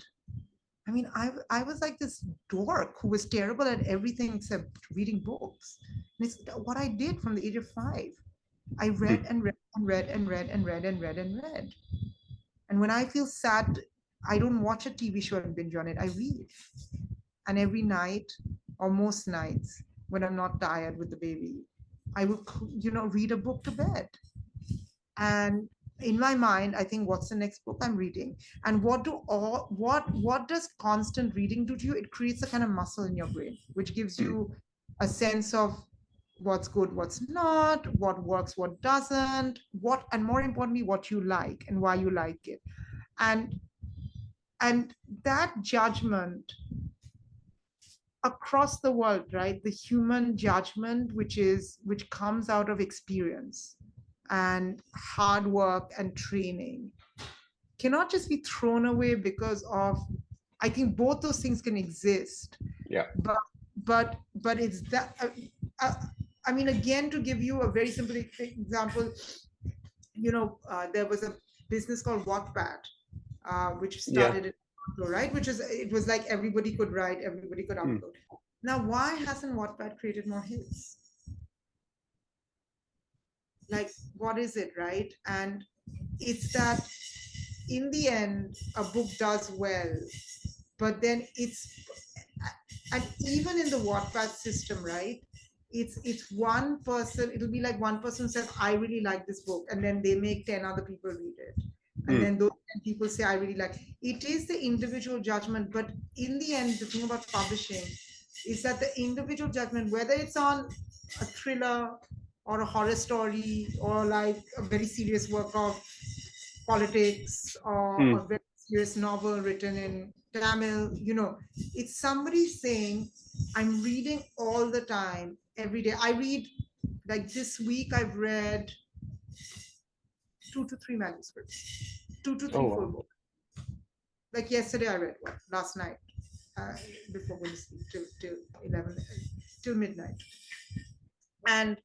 I mean, I was like this dork who was terrible at everything except reading books. And it's what I did from the age of 5. I read and read and read and read and read and read and read. And when I feel sad, I don't watch a TV show and binge on it. I read. And every night, or most nights, when I'm not tired with the baby, I will, read a book to bed. And in my mind, I think, what's the next book I'm reading? And what does constant reading do to you? It creates a kind of muscle in your brain, which gives you a sense of what's good, what's not, what works, what doesn't, and more importantly, what you like and why you like it. And that judgment across the world, right? The human judgment, which comes out of experience and hard work and training, cannot just be thrown away because of, I think both those things can exist. Yeah. But it's that, I mean, again, to give you a very simple example, there was a business called Wattpad, which started in Toronto, right? It was like everybody could write, everybody could upload. Now, why hasn't Wattpad created more hits? Like, what is it, right? And it's that in the end, a book does well, but then and even in the Wattpad system, right? It's one person, it'll be like one person says, I really like this book, and then they make 10 other people read it. And then those 10 people say, I really like it. It is the individual judgment, but in the end, the thing about publishing is that the individual judgment, whether it's on a thriller or a horror story or like a very serious work of politics or a very serious novel written in Tamil, it's somebody saying, I'm reading all the time, every day. I read, like this week, I've read 2 to 3 manuscripts, 2 to 3 full books. Like yesterday, I read one, last night, before going to sleep till 11, till midnight. And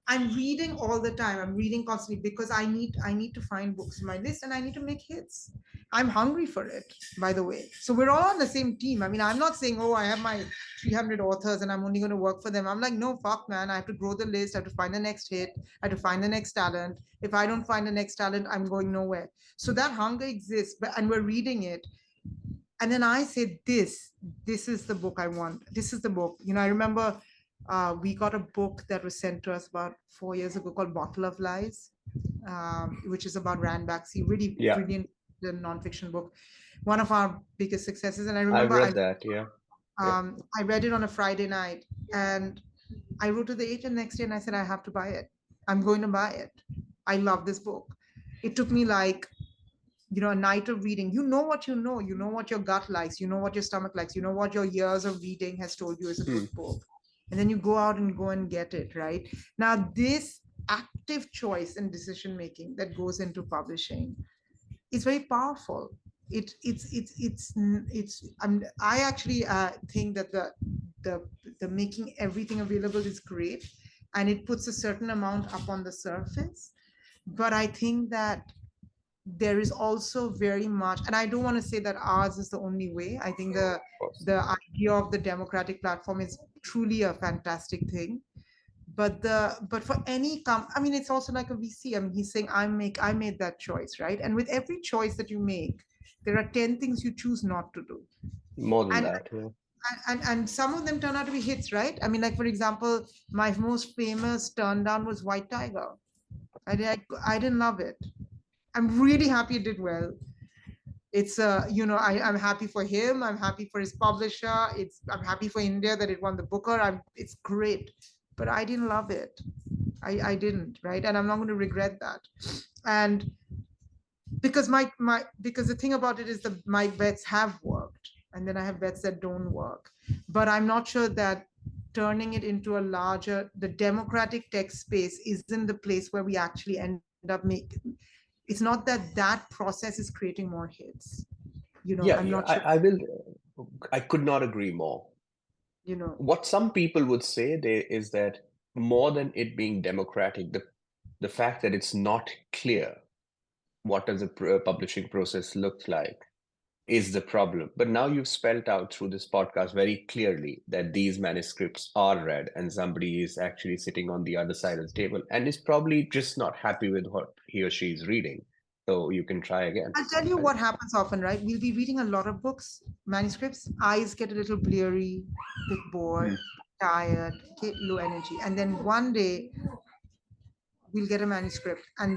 I'm reading all the time. I'm reading constantly because I need to find books in my list and I need to make hits. I'm hungry for it, by the way. So we're all on the same team. I mean, I'm not saying, I have my 300 authors and I'm only going to work for them. I'm like, no, fuck, man. I have to grow the list. I have to find the next hit. I have to find the next talent. If I don't find the next talent, I'm going nowhere. So that hunger exists, and we're reading it. And then I say, this is the book I want. This is the book. I remember we got a book that was sent to us about 4 years ago called Bottle of Lies, which is about Rand Baxi, really brilliant nonfiction book, one of our biggest successes. And I remember I read that. I read it on a Friday night, and I wrote to the agent next day and I said, I have to buy it. I'm going to buy it. I love this book. It took me like, a night of reading. You know what you know what your gut likes, you know what your stomach likes, you know what your years of reading has told you is a good book. And then you go out and go and get it, right? Now, this active choice and decision making that goes into publishing is very powerful. I actually think that the making everything available is great, and it puts a certain amount up on the surface. But I think that there is also very much, and I don't want to say that ours is the only way. I think the idea of the democratic platform is truly a fantastic thing. But for any it's also like a VC. I mean, he's saying, I made that choice, right? And with every choice that you make, there are 10 things you choose not to do. More than that, yeah. And some of them turn out to be hits, right? I mean, like, for example, my most famous turn down was White Tiger. I didn't love it. I'm really happy it did well. It's I'm happy for him. I'm happy for his publisher. I'm happy for India that it won the Booker. It's great, but I didn't love it. I didn't, right? And I'm not going to regret that. And because because the thing about it is that my bets have worked. and then I have bets that don't work. But I'm not sure that turning it into a larger, the democratic text space isn't the place where we actually end up making. It's not that that process is creating more hits. Yeah, I'm yeah, not sure. I could not agree more. You know, What some people would say there is that more than it being democratic, the fact that it's not clear what does a publishing process look like is the problem. But now you've spelled out through this podcast very clearly that these manuscripts are read and somebody is actually sitting on the other side of the table and is probably just not happy with what he or she is reading. So you can try again. I'll tell you what happens often, right? We'll be reading a lot of books, manuscripts, eyes get a little bleary, bit bored, Hmm. tired, okay, low energy. And then one day we'll get a manuscript and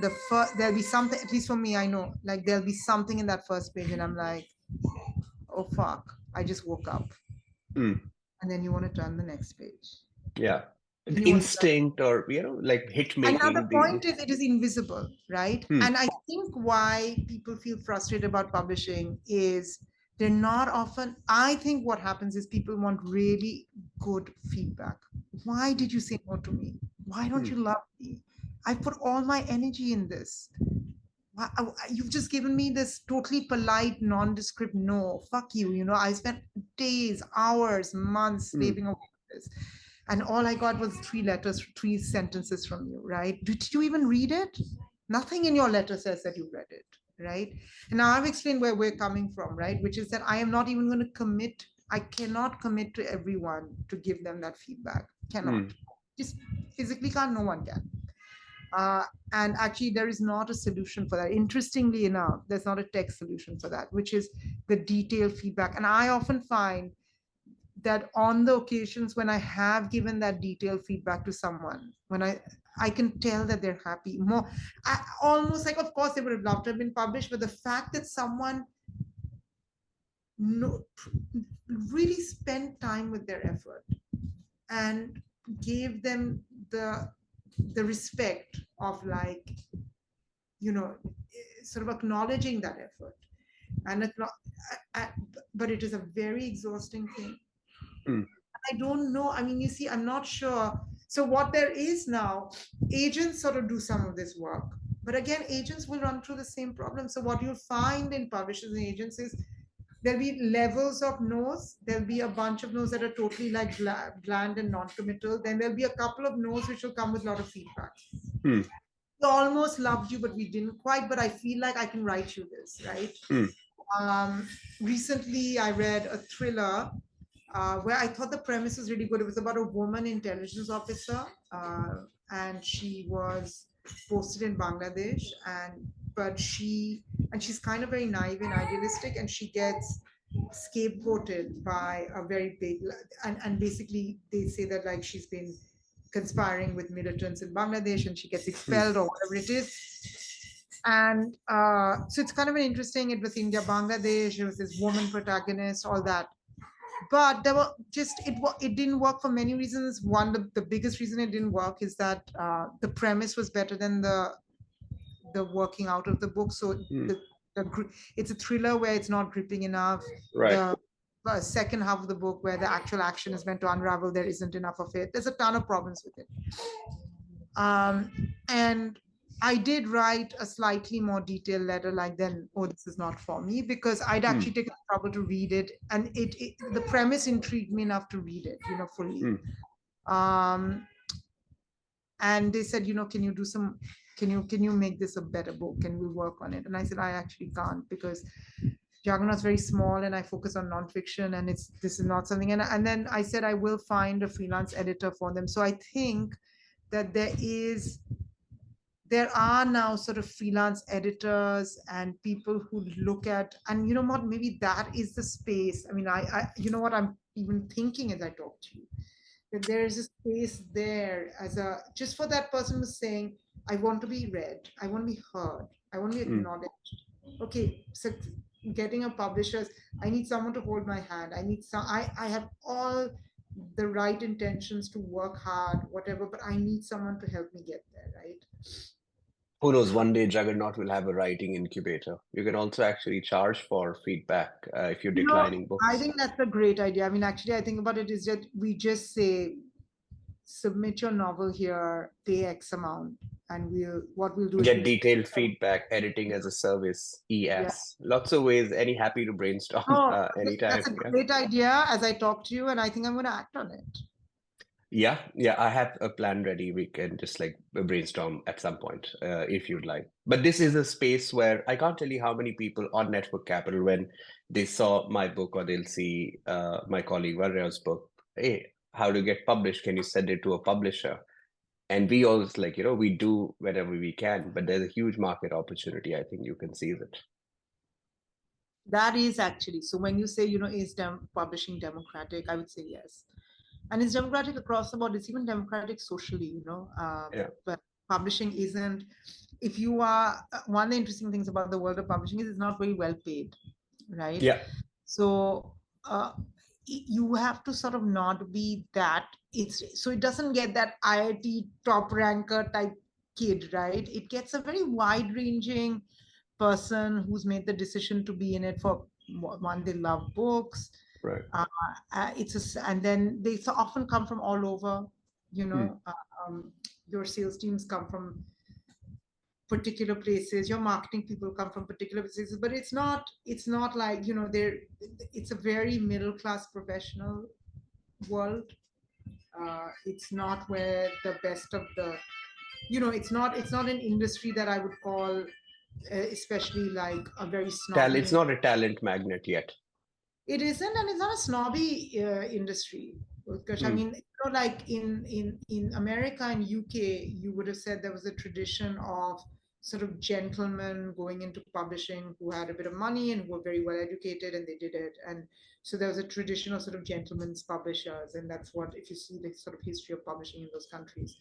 there'll be something, at least for me, I know, like there'll be something in that first page and I'm like, oh fuck, I just woke up. Hmm. And then you want to turn the next page. Yeah. And you want to turn. Instinct or, like hit And now the making. point is it is invisible, right? Hmm. And I think why people feel frustrated about publishing is they're not often, I think what happens is people want really good feedback. Why did you say no to me? Why don't Hmm. you love me? I put all my energy in this. You've just given me this totally polite, nondescript no. Fuck you. I spent days, hours, months Hmm. slaving away at this. And all I got was 3 letters, 3 sentences from you, right? Did you even read it? Nothing in your letter says that you read it, right? And now I've explained where we're coming from, right? Which is that I am not even going to commit. I cannot commit to everyone to give them that feedback. Cannot. Hmm. Just physically can't, no one can. Uh, and actually, there is not a solution for that. Interestingly enough, there's not a text solution for that, which is the detailed feedback. And I often find that on the occasions when I have given that detailed feedback to someone, when I can tell that they're happy more, almost like, of course, they would have loved to have been published, but the fact that someone no, really spent time with their effort and gave them the respect of, like, sort of acknowledging that effort, and but it is a very exhausting thing. Hmm. I don't know. I mean, you see, I'm not sure. So what there is now, agents sort of do some of this work. But again, agents will run through the same problem. So what you'll find in publishers and agents is there'll be levels of no's. There'll be a bunch of no's that are totally like bland and non-committal. Then there'll be a couple of no's which will come with a lot of feedback. Hmm. We almost loved you, but we didn't quite. But I feel like I can write you this, right? Hmm. Recently, I read a thriller where I thought the premise was really good. It was about a woman intelligence officer, and she was posted in Bangladesh, and she's kind of very naive and idealistic, and she gets scapegoated by a very big, and basically they say that, like, she's been conspiring with militants in Bangladesh, and she gets Hmm. expelled or whatever it is. And so it's kind of an interesting. It was India, Bangladesh. It was this woman protagonist, all that. But there were just it didn't work for many reasons. One, the biggest reason it didn't work is that the premise was better than the working out of the book. So Hmm. it's a thriller where it's not gripping enough. Right. The second half of the book, where the actual action is meant to unravel, there isn't enough of it. There's a ton of problems with it. And I did write a slightly more detailed letter, like, then, oh, this is not for me, because I'd Hmm. actually taken the trouble to read it, and the premise intrigued me enough to read it, fully. Hmm. Um, and they said, can you do some, can you make this a better book? Can we work on it? And I said, I actually can't, because Juggernaut's very small, and I focus on nonfiction, and this is not something. And then I said I will find a freelance editor for them. So I think that there are now sort of freelance editors and people who look at, and you know what, maybe that is the space. I mean, I you know what I'm even thinking as I talk to you, that there is a space there as a, just for that person who's saying, I want to be read, I want to be heard, I want to be Hmm. acknowledged. Okay, so getting a publisher, I need someone to hold my hand. I have all the right intentions to work hard, whatever, but I need someone to help me get there, right? Who knows, one day Juggernaut will have a writing incubator. You can also actually charge for feedback if you're You know, declining I books. think that's a great idea. I mean, actually, I think about it is that we just say, submit your novel here, pay X amount, and what we'll do is Get we'll, detailed feedback, editing as a service, yeah. ES. Lots of ways. Any happy to brainstorm Oh, anytime. that's a Yeah. great idea as I talk to you, and I think I'm going to act on it. Yeah, I have a plan ready. We can just like brainstorm at some point if you'd like. But this is a space where I can't tell you how many people on Network Capital, when they saw my book or they'll see my colleague Varya's book, hey, how to get published? Can you send it to a publisher? And we always like, we do whenever we can, but there's a huge market opportunity. I think you can seize it. That is actually, so when you say, is publishing democratic, I would say yes. And it's democratic across the board. It's even democratic socially, Yeah. but publishing isn't, if you are, one of the interesting things about the world of publishing is it's not very well paid, right? Yeah. So you have to sort of not be that, so it doesn't get that IIT top ranker type kid, right? It gets a very wide ranging person who's made the decision to be in it for one, they love books. Right. And then they so often come from all over, Hmm. your sales teams come from particular places, your marketing people come from particular places, but it's not like, it's a very middle class professional world. It's not where the best of the, it's not an industry that I would call, especially like a very It's snobby. not a talent magnet yet. It isn't, and it's not a snobby industry. Because I Hmm. mean, like in America and UK, you would have said there was a tradition of sort of gentlemen going into publishing who had a bit of money and who were very well educated, and they did it. And so there was a tradition of sort of gentlemen's publishers, and that's what, if you see the sort of history of publishing in those countries.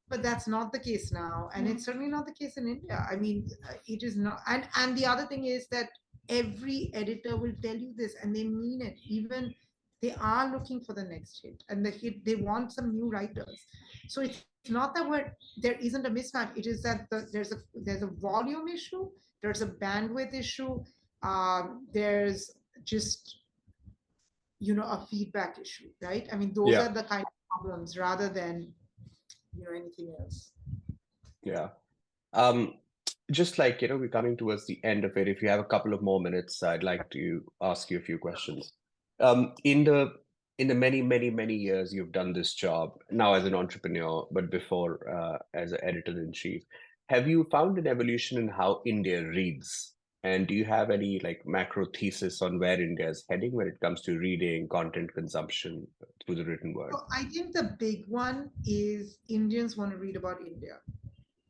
But that's not the case now, and it's certainly not the case in India. I mean, it is not. And the other thing is that every editor will tell you this, and they mean it. Even they are looking for the next hit, and the hit, they want some new writers. So it's not that there isn't a mismatch. It is that there's a volume issue, there's a bandwidth issue, there's just, a feedback issue, right? I mean, those Yeah. are the kind of problems rather than, anything else. Yeah. Just like, we're coming towards the end of it. If you have a couple of more minutes, I'd like to ask you a few questions. In the many, many, many years you've done this job, now as an entrepreneur, but before as an editor-in-chief, have you found an evolution in how India reads? And do you have any like macro thesis on where India is heading when it comes to reading, content consumption through the written word? So I think the big one is Indians want to read about India.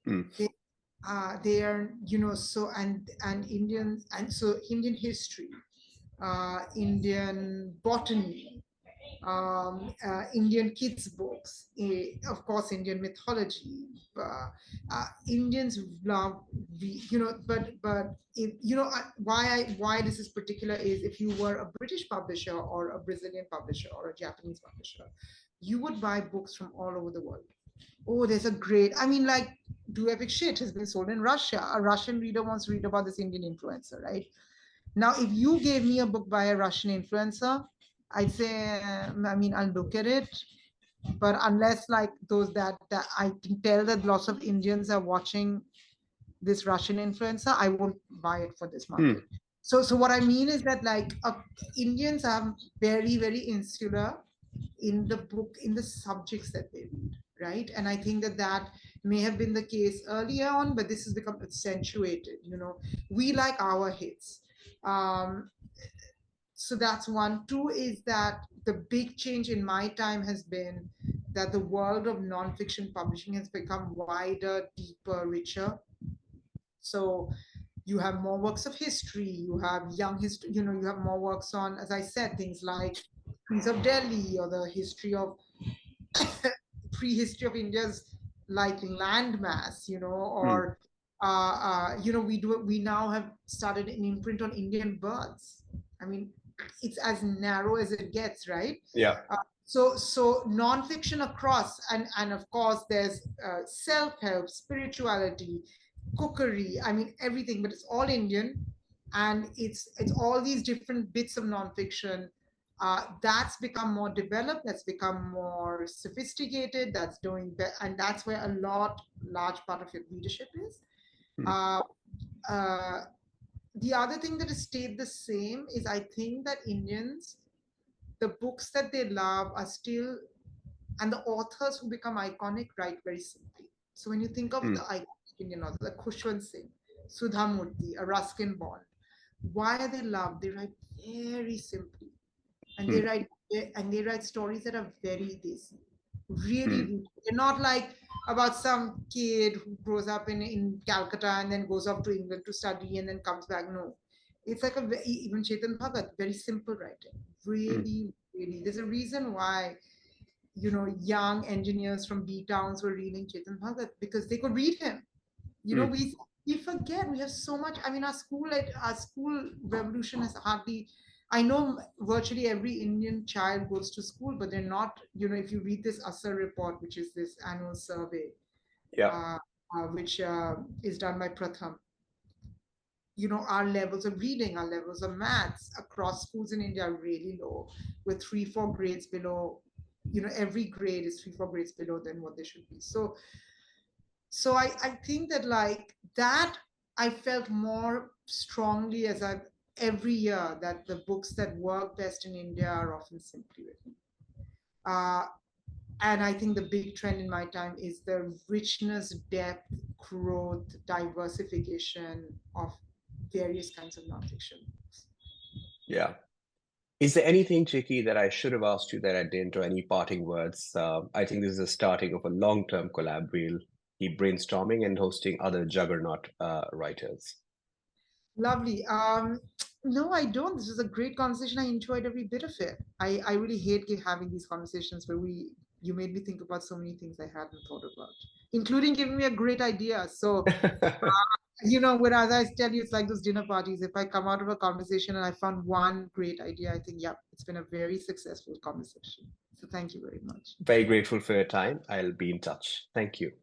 Mm. They are, so, and Indians, and so Indian history, Indian botany, Indian kids books, of course, Indian mythology. Indians love, but if, why this is particular is if you were a British publisher or a Brazilian publisher or a Japanese publisher, you would buy books from all over the world. Oh, there's a great, I mean, like, Do Epic Shit has been sold in Russia. A Russian reader wants to read about this Indian influencer, right? Now, if you gave me a book by a Russian influencer, I'd say, I mean, I'll look at it, but unless like those that I can tell that lots of Indians are watching this Russian influencer, I won't buy it for this Hmm. market. So what I mean is that like Indians are very, very insular in the book, in the subjects that they read, right? And I think that may have been the case earlier on, but this has become accentuated. We like our hits. Um, so that's one. Two is that the big change in my time has been that the world of nonfiction publishing has become wider, deeper, richer. So you have more works of history, you have young history, you have more works on, as I said, things like Prince of Delhi, or the history of prehistory of India's like landmass, Hmm. or we now have started an imprint on Indian birds. I mean, it's as narrow as it gets, right? Yeah. So nonfiction across, and of course there's self-help, spirituality, cookery, I mean everything, but it's all Indian, and it's all these different bits of nonfiction that's become more developed, that's become more sophisticated, that's doing and that's where a large part of your readership is. uh, uh, the other thing that has stayed the same is, I think that Indians, the books that they love are still, and the authors who become iconic write very simply. So when you think of the iconic Indian authors, like Khushwant Singh, Sudha Murthy, Ruskin Bond, why are they loved? They write very simply, and they write stories that are very desi, really rooted. They're not like about some kid who grows up in Calcutta and then goes off to England to study and then comes back. No, it's like even Chetan Bhagat, very simple writing. Really, really. There's a reason why, young engineers from B towns were reading Chetan Bhagat, because they could read him. We forget we have so much. I mean, our school revolution has hardly. I know virtually every Indian child goes to school, but they're not. If you read this ASER report, which is this annual survey, Yeah. which is done by Pratham, our levels of reading, our levels of maths across schools in India are really low. We're 3-4 grades below. Every grade is 3-4 grades below than what they should be. So I think that, like that, I felt more strongly every year that the books that work best in India are often simply written. And I think the big trend in my time is the richness, depth, growth, diversification of various kinds of nonfiction books. Yeah. Is there anything, Chiki, that I should have asked you that I didn't, or any parting words? I think this is the starting of a long-term collab. We'll keep brainstorming and hosting other Juggernaut writers. Lovely. No, I don't. This was a great conversation. I enjoyed every bit of it. I really hate having these conversations where you made me think about so many things I hadn't thought about, including giving me a great idea. So, whereas I tell you, it's like those dinner parties. If I come out of a conversation and I found one great idea, I think, yeah, it's been a very successful conversation. So thank you very much. Very grateful for your time. I'll be in touch. Thank you.